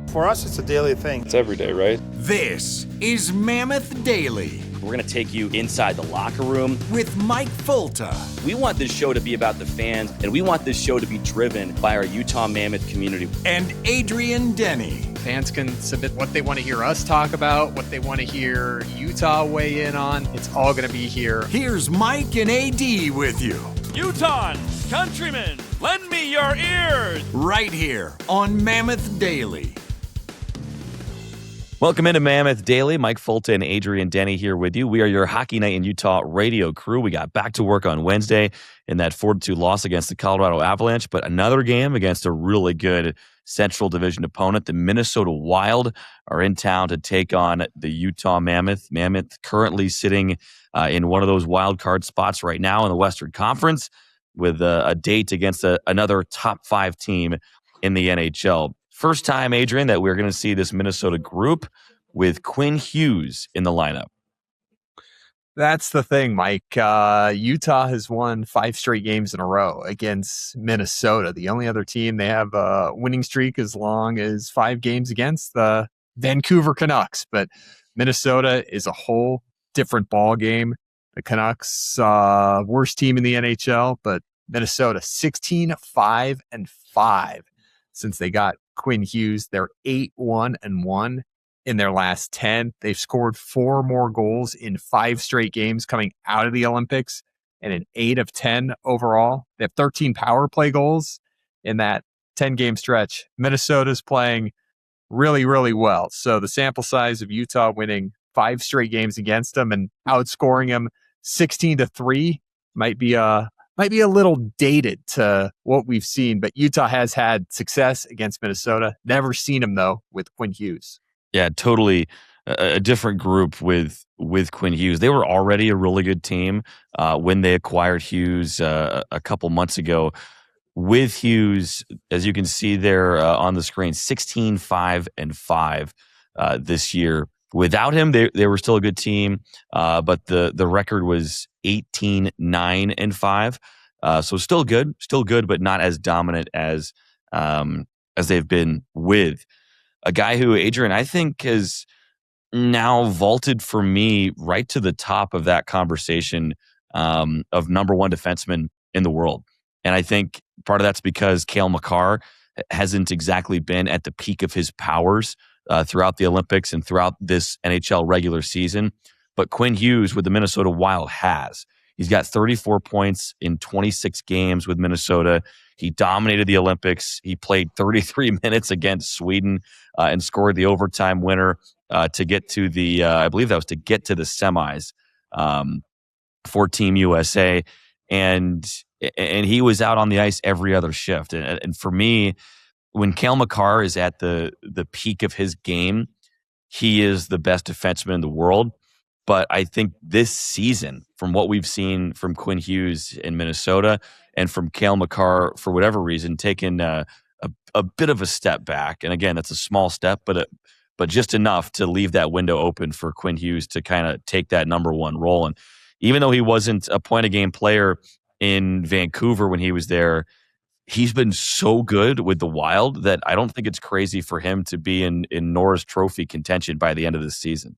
For us, it's a daily thing. It's every day, right? This is Mammoth Daily We're going to take you inside the locker room with Mike Fulta. We want this show to be about the fans, and we want this show to be driven by our Utah Mammoth community. And Adrian Denny. Fans can submit what they want to hear us talk about, what they want to hear Utah weigh in on. It's all going to be here. Here's Mike and AD with you. Utahns, countrymen, lend me your ears. Right here on Mammoth Daily. Welcome into Mammoth Daily. Mike Fulta and Adrian Denny here with you. We are your Hockey Night in Utah radio crew. We got back to work on Wednesday in that 4-2 loss against the Colorado Avalanche, but another game against a really good Central Division opponent. The Minnesota Wild are in town to take on the Utah Mammoth. Mammoth currently sitting in one of those wild card spots right now in the Western Conference with a date against another top 5 team in the NHL. First time, Adrian, that we're going to see this Minnesota group with Quinn Hughes in the lineup. That's the thing, Mike. Utah has won 5 straight games in a row against Minnesota. The only other team they have a winning streak as long as 5 games against the Vancouver Canucks. But Minnesota is a whole different ball game. The Canucks, worst team in the NHL, but Minnesota 16-5-5 since they got Quinn Hughes. They're 8-1-1 in their last 10. They've scored 4 more goals in 5 straight games coming out of the Olympics and an 8 of 10 overall. They have 13 power play goals in that 10-game stretch. Minnesota's playing really, really well. So the sample size of Utah winning 5 straight games against them and outscoring them 16-3 might be a little dated to what we've seen, but Utah has had success against Minnesota. Never seen them, though, with Quinn Hughes. Yeah, totally a different group with Quinn Hughes. They were already a really good team when they acquired Hughes a couple months ago. With Hughes, as you can see there on the screen, 16-5-5 this year. Without him, they were still a good team, but the record was 18-9-5. So still good, but not as dominant as they've been with a guy who, Adrian, I think has now vaulted for me right to the top of that conversation of number 1 defenseman in the world. And I think part of that's because Cale Makar hasn't exactly been at the peak of his powers throughout the Olympics and throughout this NHL regular season. But Quinn Hughes with the Minnesota Wild has. He's got 34 points in 26 games with Minnesota. He dominated the Olympics. He played 33 minutes against Sweden and scored the overtime winner to get to the, I believe that was to get to the semis for Team USA. And he was out on the ice every other shift. And for me, when Cale Makar is at the peak of his game, he is the best defenseman in the world. But I think this season, from what we've seen from Quinn Hughes in Minnesota and from Cale Makar, for whatever reason, taken a bit of a step back. And again, that's a small step, but just enough to leave that window open for Quinn Hughes to kind of take that number 1 role. And even though he wasn't a point-a-game player in Vancouver when he was there, he's been so good with the Wild that I don't think it's crazy for him to be in Norris Trophy contention by the end of this season.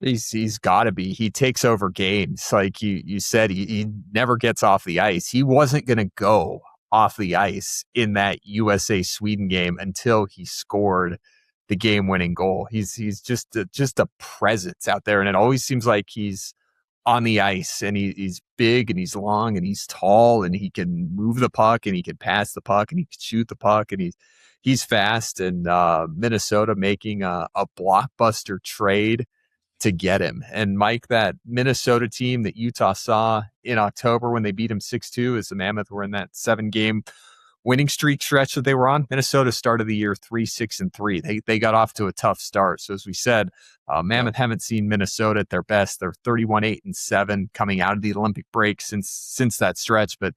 He's got to be. He takes over games. Like you said, he never gets off the ice. He wasn't going to go off the ice in that USA-Sweden game until he scored the game-winning goal. He's just a presence out there, and it always seems like he's on the ice, and he's big, and he's long, and he's tall, and he can move the puck, and he can pass the puck, and he can shoot the puck, and he's fast. And Minnesota making a blockbuster trade to get him. And Mike, that Minnesota team that Utah saw in October when they beat him 6-2 as the Mammoth were in that 7-game winning streak stretch that they were on. Minnesota started the year 3-6-3. They got off to a tough start. So as we said, Mammoth haven't seen Minnesota at their best. They're 31-8-7 coming out of the Olympic break since that stretch. But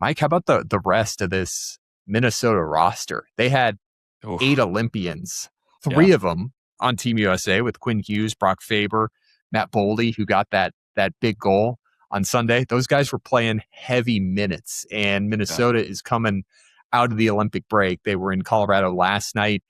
Mike, how about the rest of this Minnesota roster? They had 8 Olympians, 3 of them on Team USA with Quinn Hughes, Brock Faber, Matt Boldy, who got that big goal on Sunday. Those guys were playing heavy minutes, and Minnesota is coming out of the Olympic break. They were in Colorado last night.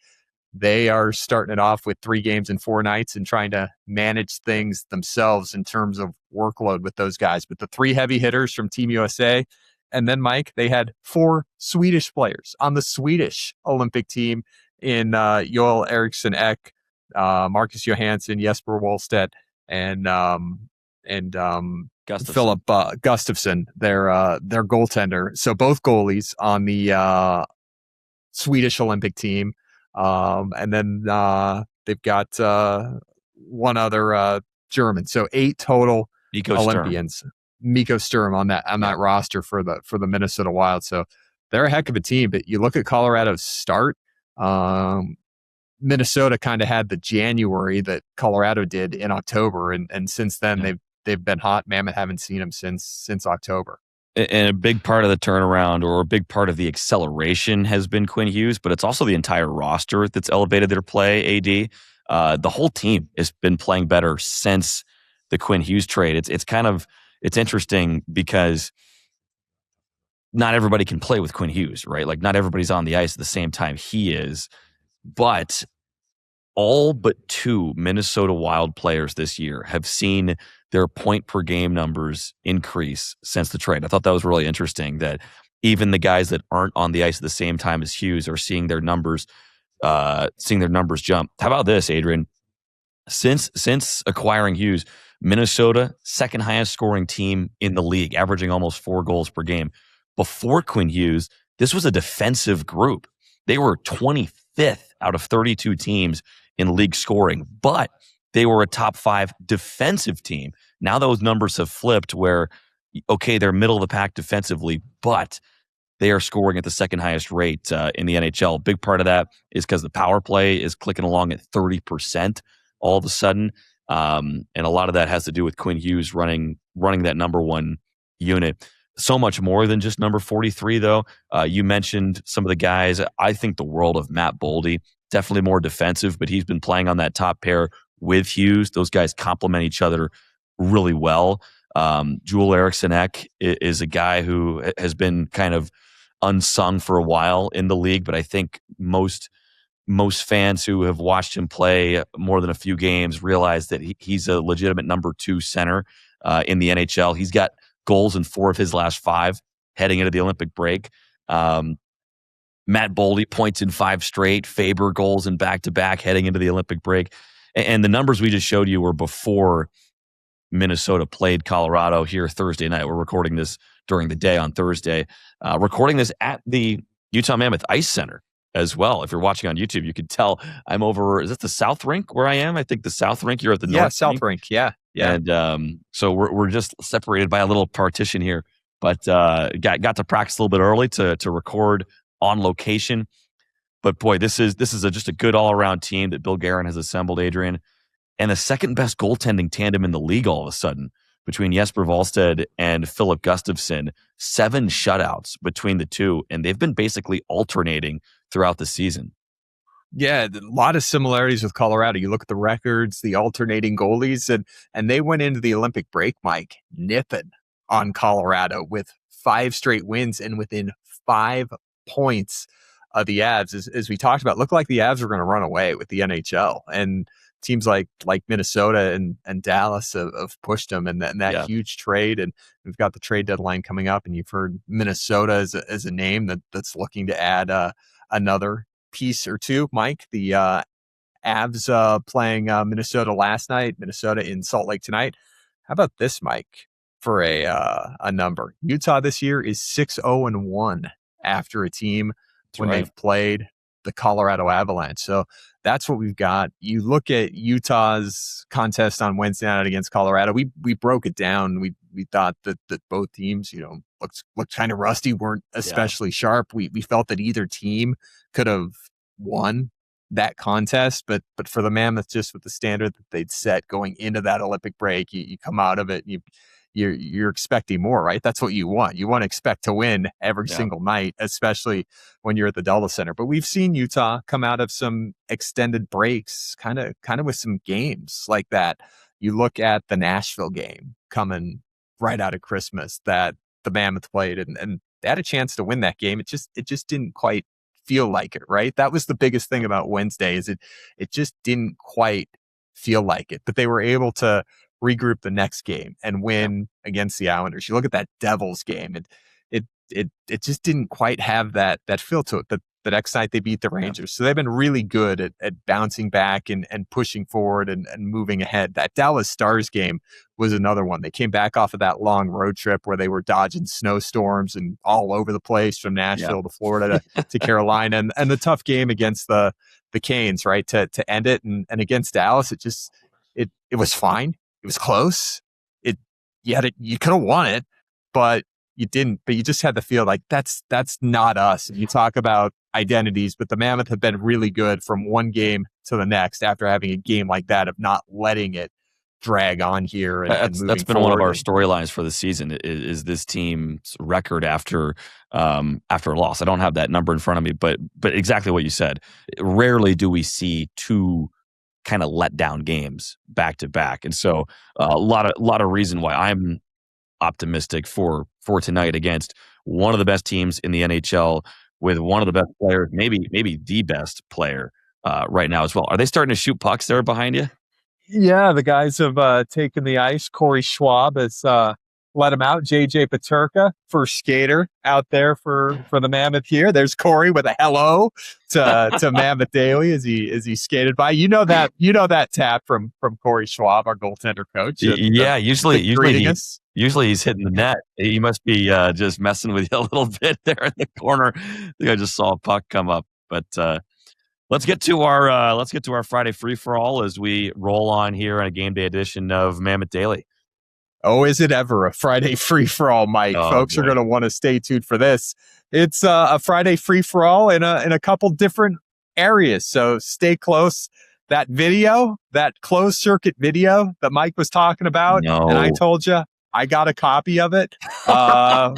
They are starting it off with 3 games in 4 nights and trying to manage things themselves in terms of workload with those guys. But the 3 heavy hitters from Team USA, and then Mike, they had 4 Swedish players on the Swedish Olympic team in Joel Eriksson Ek, Marcus Johansson, Jesper Wallstedt, and Gustafsson. Philip Gustafsson, their goaltender. So both goalies on the Swedish Olympic team. And then they've got one other German. So 8 total Nico Olympians. Mikko Sturm on that roster for the Minnesota Wild. So they're a heck of a team. But you look at Colorado's start. Minnesota kind of had the January that Colorado did in October, and since then they've been hot. Mammoth haven't seen them since October. And a big part of the turnaround, or a big part of the acceleration, has been Quinn Hughes, but it's also the entire roster that's elevated their play. AD, the whole team has been playing better since the Quinn Hughes trade. It's interesting because not everybody can play with Quinn Hughes, right? Like, not everybody's on the ice at the same time he is, but all but 2 Minnesota Wild players this year have seen their point per game numbers increase since the trade. I thought that was really interesting, that even the guys that aren't on the ice at the same time as Hughes are seeing their numbers jump. How about this, Adrian? Since acquiring Hughes, Minnesota, second highest scoring team in the league, averaging almost 4 goals per game. Before Quinn Hughes, this was a defensive group. They were 25th out of 32 teams in league scoring, but they were a top 5 defensive team. Now those numbers have flipped where, okay, they're middle of the pack defensively, but they are scoring at the second highest rate in the NHL. Big part of that is because the power play is clicking along at 30% all of a sudden. And a lot of that has to do with Quinn Hughes running that number 1 unit. So much more than just number 43, though. You mentioned some of the guys. I think the world of Matt Boldy, definitely more defensive, but he's been playing on that top pair with Hughes. Those guys complement each other really well. Joel Eriksson Ek is a guy who has been kind of unsung for a while in the league, but I think most fans who have watched him play more than a few games realize that he's a legitimate number 2 center in the NHL. He's got goals in 4 of his last 5 heading into the Olympic break. Matt Boldy, points in 5 straight. Faber, goals in back-to-back heading into the Olympic break. And the numbers we just showed you were before Minnesota played Colorado here Thursday night. We're recording this during the day on Thursday. Recording this at the Utah Mammoth Ice Center as well. If you're watching on YouTube, you can tell I'm over, is it the South Rink where I am? I think the South Rink, you're at the North South Rink. Yeah. And so we're just separated by a little partition here, but got to practice a little bit early to record on location. But boy, this is just a good all-around team that Bill Guerin has assembled, Adrian, and the second best goaltending tandem in the league all of a sudden between Jesper Wallstedt and Philip Gustafsson. 7 shutouts between the two, and they've been basically alternating throughout the season. Yeah, a lot of similarities with Colorado. You look at the records, the alternating goalies, and they went into the Olympic break, Mike, nipping on Colorado with 5 straight wins and within 5 points of the Avs. As we talked about, looked like the Avs were going to run away with the NHL, and teams like Minnesota and Dallas have pushed them, and that huge trade. And we've got the trade deadline coming up, and you've heard Minnesota as a name that's looking to add another piece or two. Mike, the Avs playing Minnesota last night, Minnesota in Salt Lake tonight. How about this, Mike, for a number? Utah this year is 6-0-1 after a team when they've played the Colorado Avalanche. So that's what we've got. You look at Utah's contest on Wednesday night against Colorado. We broke it down. We thought that both teams, looked kind of rusty, weren't especially sharp. We felt that either team could have won that contest, but for the Mammoth, just with the standard that they'd set going into that Olympic break, you come out of it, you're expecting more, right? That's what you want. You want to expect to win every single night, especially when you're at the Delta Center. But we've seen Utah come out of some extended breaks, kind of with some games like that. You look at the Nashville game coming right out of Christmas that the Mammoth played, and they had a chance to win that game. It just didn't quite feel like it, right? That was the biggest thing about Wednesday is it just didn't quite feel like it, but they were able to regroup the next game and win against the Islanders. You look at that Devils game, and it just didn't quite have that feel to it. But the next night they beat the Rangers. So they've been really good at bouncing back and pushing forward and moving ahead. That Dallas Stars game was another one. They came back off of that long road trip where they were dodging snowstorms and all over the place from Nashville to Florida to Carolina, and the tough game against the Canes, right, to end it. And against Dallas, it was fine. It was close. You could have won it, but you didn't. But you just had to feel like that's not us. And you talk about identities, but the Mammoth have been really good from one game to the next after having a game like that of not letting it drag on here. That's been one of our storylines for the season is this team's record after a loss. I don't have that number in front of me, but exactly what you said. Rarely do we see two kind of let down games back to back, and so a lot of reason why I'm optimistic for tonight against one of the best teams in the NHL with one of the best players, maybe the best player right now as well. Are they starting to shoot pucks there behind you? Yeah, the guys have taken the ice. Corey Schwab has let him out. JJ Paterka, first skater out there for the Mammoth here. There's Corey with a hello to Mammoth Daily as he skated by. You know that tap from Corey Schwab, our goaltender coach. Usually he's hitting the net. He must be just messing with you a little bit there in the corner. I think I just saw a puck come up, but let's get to our Friday free for all as we roll on here on a game day edition of Mammoth Daily. Oh, is it ever a Friday free for all, Mike? Folks are going to want to stay tuned for this. It's a Friday free for all in a couple different areas, so stay close. That video, that closed circuit video that Mike was talking about, and I told you I got a copy of it.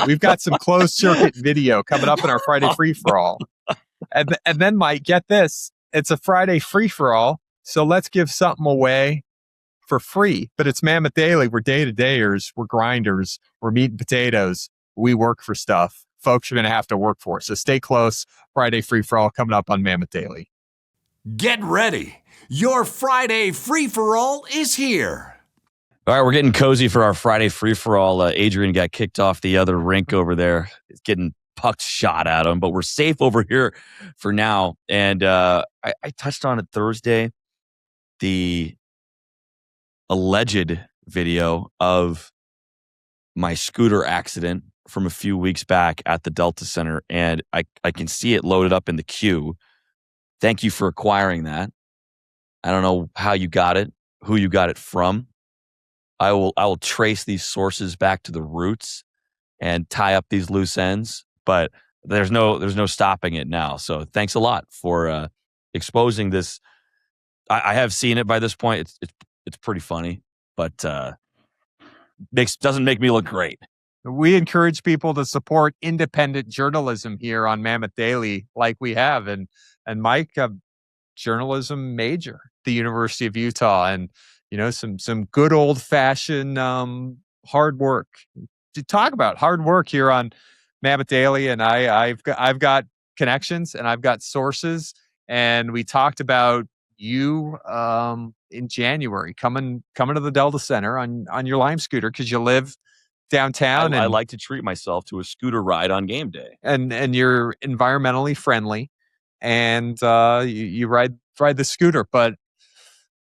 We've got some closed circuit video coming up in our Friday free for all. And then, Mike, get this. It's a Friday free for all, so let's give something away for free. But it's Mammoth Daily. We're day-to-dayers. We're grinders. We're meat and potatoes. We work for stuff. Folks are going to have to work for it. So stay close. Friday free for all coming up on Mammoth Daily. Get ready. Your Friday free-for-all is here. All right, we're getting cozy for our Friday free-for-all. Adrian got kicked off the other rink over there. He's getting pucks shot at him, but we're safe over here for now. And I touched on it Thursday, the alleged video of my scooter accident from a few weeks back at the Delta Center, and I can see it loaded up in the queue. Thank you for acquiring that. I don't know how you got it, who you got it from. I will trace these sources back to the roots and tie up these loose ends, but there's no stopping it now. So thanks a lot for exposing this. I have seen it by this point. It's pretty funny, but doesn't make me look great. We encourage people to support independent journalism here on Mammoth Daily, like we have. And Mike, a journalism major at the University of Utah, and some good old fashioned hard work. To talk about hard work here on Mammoth Daily, and I've got connections and I've got sources, and we talked about you in January coming to the Delta Center on your Lime scooter because you live downtown. I like to treat myself to a scooter ride on game day, and you're environmentally friendly, and you ride the scooter. But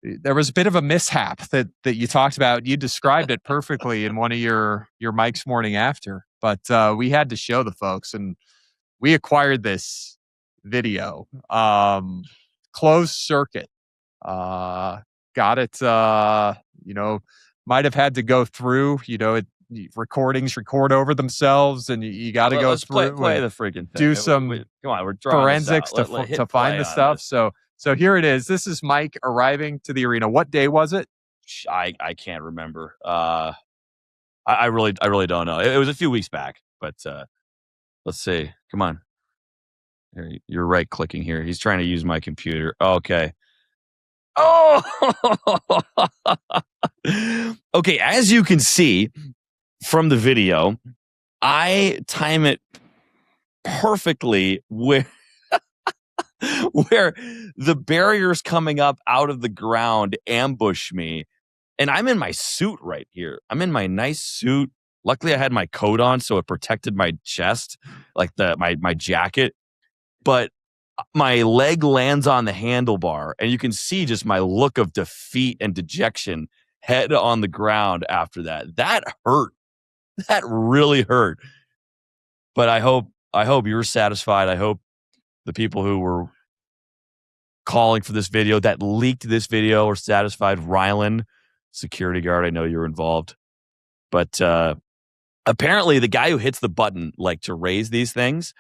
there was a bit of a mishap that you talked about. You described it perfectly in one of your Mike's Morning After. But we had to show the folks, and we acquired this video. Closed circuit. Got it. Might have had to go through. Recordings record over themselves, and you got to go through. Play the freaking thing. Do some come on, we're forensics to find the stuff. So here it is. This is Mike arriving to the arena. What day was it? I can't remember. I really don't know. It was a few weeks back, but let's see. Come on. You're right clicking here. He's trying to use my computer. Okay. Oh, okay. As you can see from the video, I time it perfectly with where the barriers coming up out of the ground ambush me. And I'm in my suit right here. I'm in my nice suit. Luckily, I had my coat on, so it protected my chest, like my jacket. But my leg lands on the handlebar, and you can see just my look of defeat and dejection, head on the ground after that. That hurt. That really hurt. But I hope you're satisfied. I hope the people who were calling for this video, that leaked this video, are satisfied. Rylan, security guard, I know you're involved. But apparently the guy who hits the button, like to raise these things,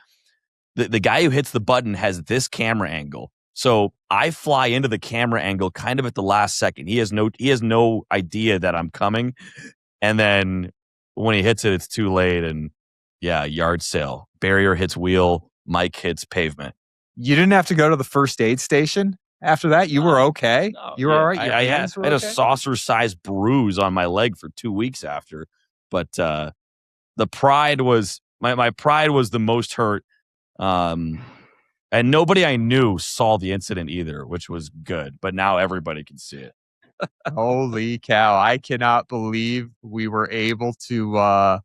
the guy who hits the button has this camera angle. So I fly into the camera angle kind of at the last second. He has no idea that I'm coming. And then when he hits it, it's too late. And yeah, yard sale. Barrier hits wheel. Mike hits pavement. You didn't have to go to the first aid station after that? You were okay? No, you were all right? I had a saucer-sized bruise on my leg for 2 weeks after. But the pride was, my pride was the most hurt. And nobody I knew saw the incident either, which was good. But now everybody can see it. Holy cow. I cannot believe we were able to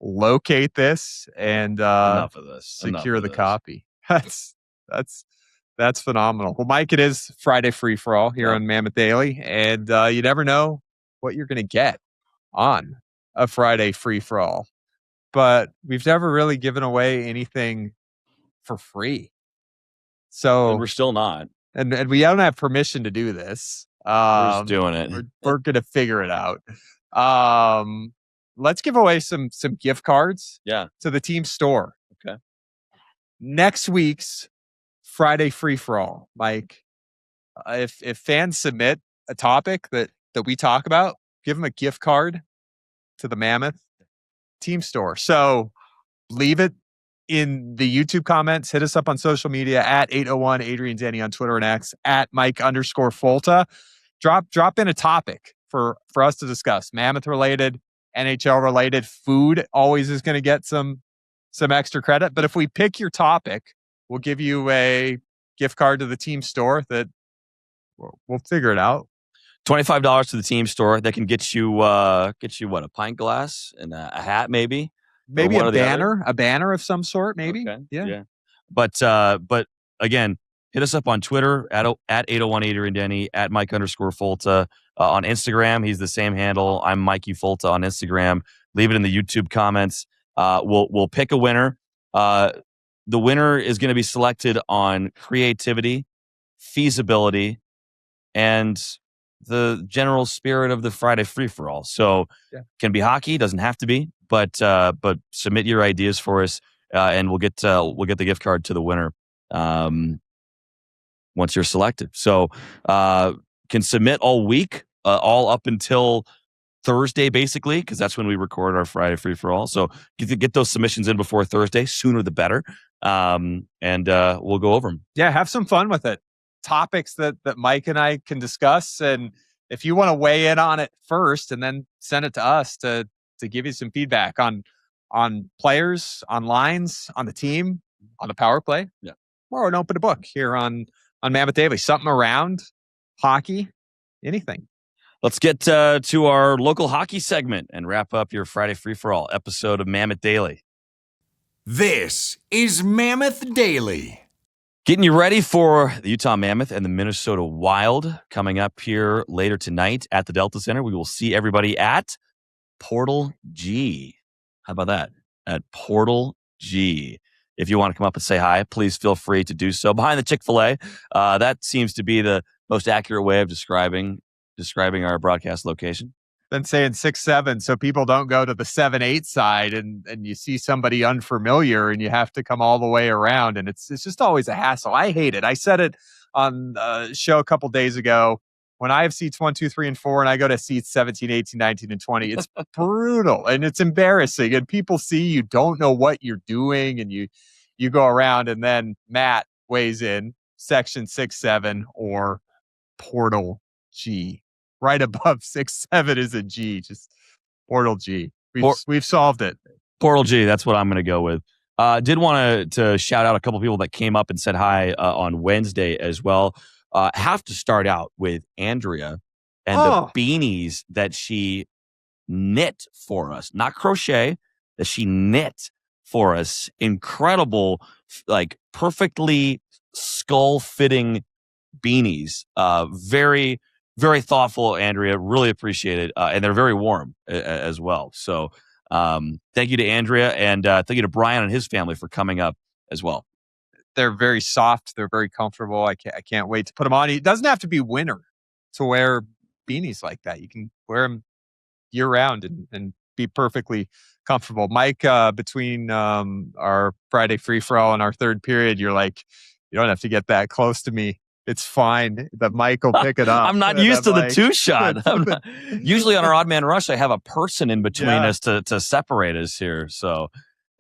locate this and Enough of this. secure the copy. That's phenomenal. Well, Mike, it is Friday Free for All here on Mammoth Daily, and you never know what you're going to get on a Friday Free for All. But we've never really given away anything for free. So And we're still not. and we don't have permission to do this. We're just doing it. We're going to figure it out. Let's give away some gift cards to the team store. Okay. Next week's Friday Free for All, Mike. If fans submit a topic that we talk about, give them a gift card to the Mammoth Team Store. So leave it in the YouTube comments. Hit us up on social media at 801 Adrian Denny on Twitter and X, at Mike_Folta. Drop in a topic for us to discuss. Mammoth related, NHL related. Food always is going to get some extra credit. But if we pick your topic, we'll give you a gift card to the team store that we'll figure it out. $25 to the team store. That can get you what, a pint glass and a hat, maybe a banner of some sort, maybe. Okay. Yeah. But again, hit us up on Twitter at 801 Adrian Denny, at Mike_Folta. On Instagram, he's the same handle. I'm Mikey Folta on Instagram. Leave it in the YouTube comments. We'll pick a winner. The winner is going to be selected on creativity, feasibility, and the general spirit of the Friday Free for All. So can be hockey, doesn't have to be, but submit your ideas for us, and we'll get the gift card to the winner once you're selected. So can submit all week, all up until Thursday, basically, because that's when we record our Friday Free for All. So get those submissions in before Thursday, sooner the better, and we'll go over them. Yeah, have some fun with it. Topics that Mike and I can discuss, and if you want to weigh in on it first, and then send it to us to give you some feedback on players, on lines, on the team, on the power play, or an open book here on Mammoth Daily. Something around hockey, anything. Let's get to our local hockey segment and wrap up your Friday Free for All episode of Mammoth Daily. This is Mammoth Daily. Getting you ready for the Utah Mammoth and the Minnesota Wild coming up here later tonight at the Delta Center. We will see everybody at Portal G. How about that? At Portal G. If you want to come up and say hi, please feel free to do so. Behind the Chick-fil-A, that seems to be the most accurate way of describing our broadcast location. Been saying 6-7 so people don't go to the 7-8 side and you see somebody unfamiliar and you have to come all the way around, and it's just always a hassle. I hate it. I said it on a show a couple days ago. When I have seats 1, 2, 3, and 4, and I go to seats 17, 18, 19, and 20, it's brutal and it's embarrassing. And people see you don't know what you're doing, and you go around, and then Matt weighs in section 6-7 or Portal G. Right above 6-7 is a G, just Portal G. We've solved it. Portal G, that's what I'm going to go with. Did want to shout out a couple people that came up and said hi on Wednesday as well. Have to start out with Andrea and the beanies that she knit for us, not crochet, that she knit for us. Incredible, like perfectly skull fitting beanies. Very, very thoughtful, Andrea. Really appreciate it. And they're very warm as well. So thank you to Andrea, and thank you to Brian and his family for coming up as well. They're very soft. They're very comfortable. I can't wait to put them on. It doesn't have to be winter to wear beanies like that. You can wear them year round and be perfectly comfortable. Mike, between our Friday free for all and our third period, you're like, you don't have to get that close to me. It's fine. The mic will pick it up. I'm not used to the two shot. Usually on our odd man rush, I have a person in between us to separate us here. So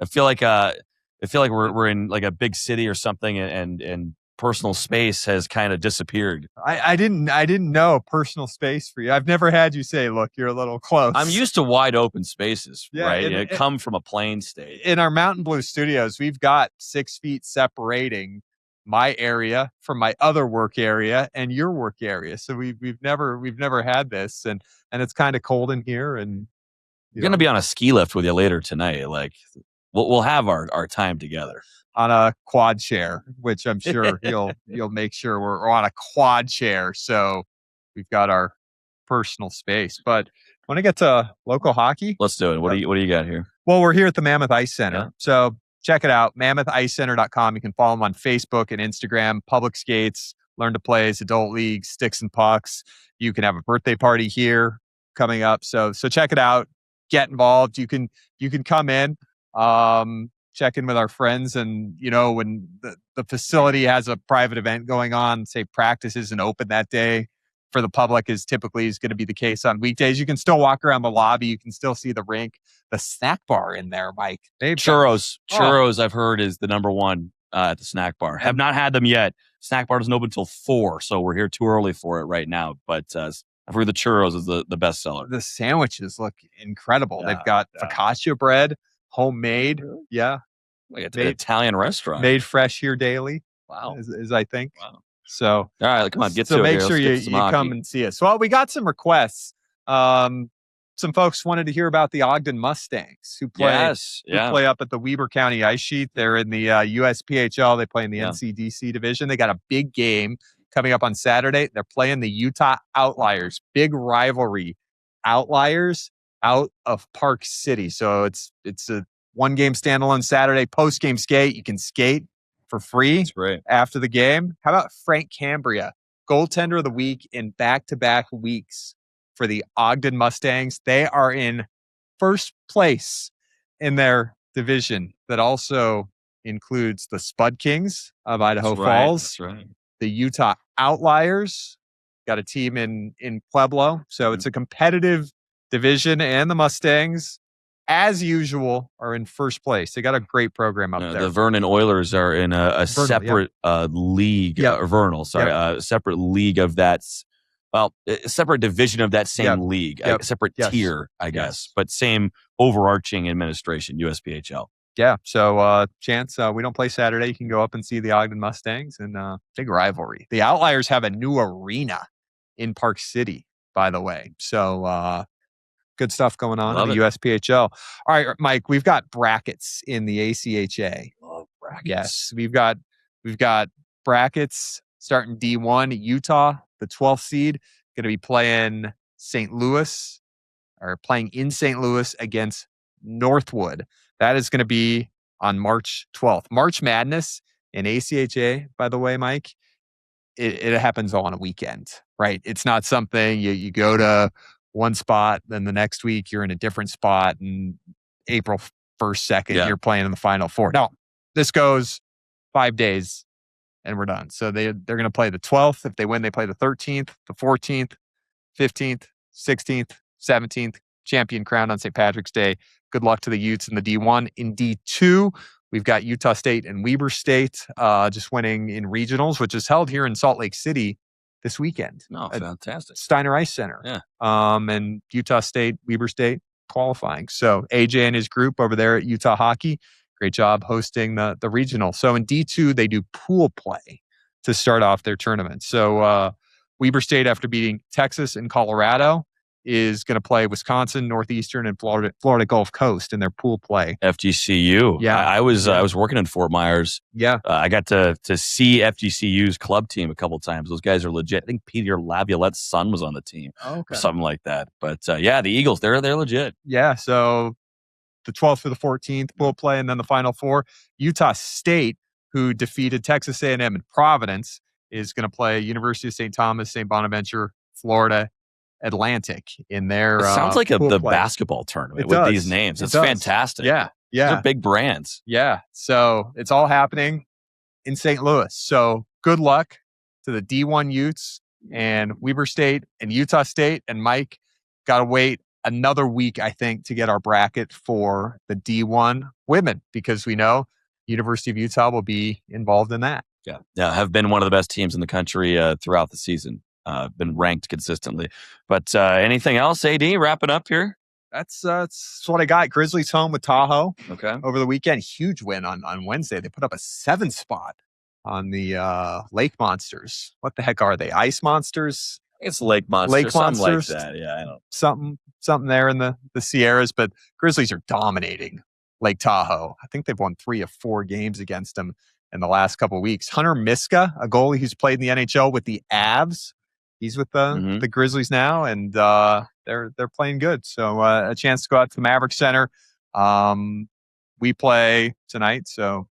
I feel like we're in like a big city or something, and personal space has kind of disappeared. I didn't know personal space for you. I've never had you say, look, you're a little close. I'm used to wide open spaces, right? And it come from a plain state. In our Mountain Blue studios, we've got 6 feet separating my area from my other work area and your work area. So we've never had this, and it's kind of cold in here. And you're gonna be on a ski lift with you later tonight. Like we'll have our time together on a quad chair, which I'm sure you'll make sure we're on a quad chair. So we've got our personal space. But when I get to local hockey, let's do it. What do you got here? Well, we're here at the Mammoth Ice Center. Yeah. So check it out, mammothice.center.com. You can follow them on Facebook and Instagram. Public skates, learn to plays, adult leagues, sticks and pucks. You can have a birthday party here coming up. So check it out. Get involved. You can come in, check in with our friends, and when the facility has a private event going on, say practice isn't open that day for the public, is going to be the case on weekdays. You can still walk around the lobby. You can still see the rink. The snack bar in there, Mike. Churros, I've heard, is the number one at the snack bar. Have not had them yet. Snack bar doesn't open until 4, so we're here too early for it right now. But I've heard the churros is the best seller. The sandwiches look incredible. They've got focaccia bread, homemade. Yeah. Like it's an Italian restaurant. Made fresh here daily. Wow. Is I think. Wow. So, all right, come on, get to it. So make sure you come and see us. Well, we got some requests. Some folks wanted to hear about the Ogden Mustangs who play up at the Weber County Ice Sheet. They're in the USPHL. They play in the NCDC division. They got a big game coming up on Saturday. They're playing the Utah Outliers. Big rivalry. Outliers out of Park City. So it's a 1-game standalone Saturday. Post-game skate. You can skate for free after the game. How about Frank Cambria, goaltender of the week in back-to-back weeks for the Ogden Mustangs? They are in first place in their division that also includes the Spud Kings of Idaho Falls, the Utah Outliers, got a team in Pueblo. So it's a competitive division, and the Mustangs, as usual, are in first place. They got a great program up there. The Vernon Oilers are in a separate league. Vernal, sorry. A separate league of that. Well, a separate division of that same league. A separate tier, I guess. But same overarching administration, USPHL. Yeah. So, Chance, we don't play Saturday. You can go up and see the Ogden Mustangs, and big rivalry. The Outliers have a new arena in Park City, by the way. So, good stuff going on in the USPHL. All right, Mike, we've got brackets in the ACHA. Love brackets. Yes, we've got brackets starting D1. Utah, the 12th seed, going to be playing in St. Louis against Northwood. That is going to be on March 12th. March Madness in ACHA, by the way, Mike, it happens all on a weekend, right? It's not something you go to one spot, then the next week you're in a different spot, and April 1st, 2nd, you're playing in the Final Four. No, this goes 5 days and we're done. So they're going to play the 12th. If they win, they play the 13th, the 14th, 15th, 16th, 17th, champion crowned on St. Patrick's Day. Good luck to the Utes in the D1. In D2, we've got Utah State and Weber State just winning in regionals, which is held here in Salt Lake City this weekend. Oh, fantastic. Steiner Ice Center. Yeah. And Utah State, Weber State qualifying. So AJ and his group over there at Utah Hockey great job hosting the regional. So in D2, they do pool play to start off their tournament. So Weber State, after beating Texas and Colorado, is going to play Wisconsin, Northeastern, and Florida Gulf Coast in their pool play. FGCU. Yeah. I was working in Fort Myers. Yeah. I got to see FGCU's club team a couple times. Those guys are legit. I think Peter Laviolette's son was on the team or something like that. But the Eagles, they're legit. Yeah. So the 12th through the 14th pool play, and then the Final Four. Utah State, who defeated Texas A&M and Providence, is going to play University of St. Thomas, St. Bonaventure, Florida Atlantic in their It sounds like the play. basketball tournament It with does. these names. It It's does. fantastic. Yeah. These are big brands. Yeah. So it's all happening in St. Louis. So good luck to the D1 Utes and Weber State and Utah State. And Mike, got to wait another week, I think, to get our bracket for the D1 women, because we know University of Utah will be involved in that. Yeah. Have been one of the best teams in the country throughout the season. Been ranked consistently. But anything else, AD, wrapping up here? That's what I got. Grizzlies home with Tahoe Okay. over the weekend. Huge win on Wednesday. They put up a 7 spot on the Lake Monsters. What the heck are they? Ice Monsters? It's Lake Monsters. Lake something Monsters. like that. Yeah, I know. Something there in the Sierras, but Grizzlies are dominating Lake Tahoe. I think they've won 3 of 4 games against them in the last couple of weeks. Hunter Miska, a goalie who's played in the NHL with the Avs, he's with the Grizzlies now, and they're playing good. So a chance to go out to the Maverick Center. We play tonight, so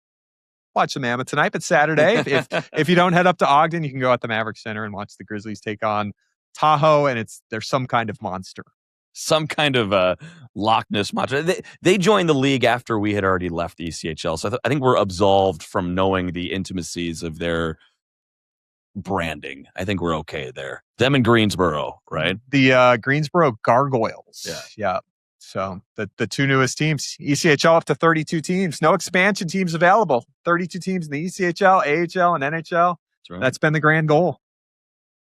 watch the Mammoth tonight. But Saturday, if you don't head up to Ogden, you can go out the Maverick Center and watch the Grizzlies take on Tahoe, and there's some kind of monster. Some kind of Loch Ness monster. They joined the league after we had already left the ECHL, so I think we're absolved from knowing the intimacies of their branding. I think we're okay there. Them in Greensboro, right? The Greensboro Gargoyles. Yeah. Yeah. So the 2 newest teams, ECHL up to 32 teams. No expansion teams available. 32 teams in the ECHL, AHL, and NHL. That's right. That's been the grand goal.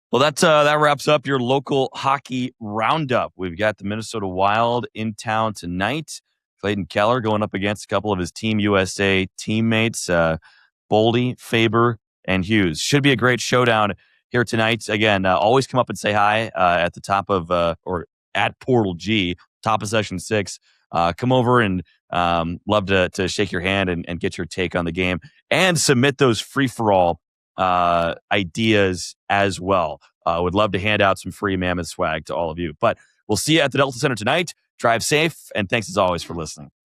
Well, that wraps up your local hockey roundup. We've got the Minnesota Wild in town tonight. Clayton Keller going up against a couple of his Team USA teammates, Boldy, Faber, and Hughes. Should be a great showdown here tonight. Again, always come up and say hi at the top of or at Portal G, top of Session 6. Come over and love to shake your hand and get your take on the game and submit those free-for-all ideas as well. Would love to hand out some free Mammoth swag to all of you. But we'll see you at the Delta Center tonight. Drive safe, and thanks as always for listening.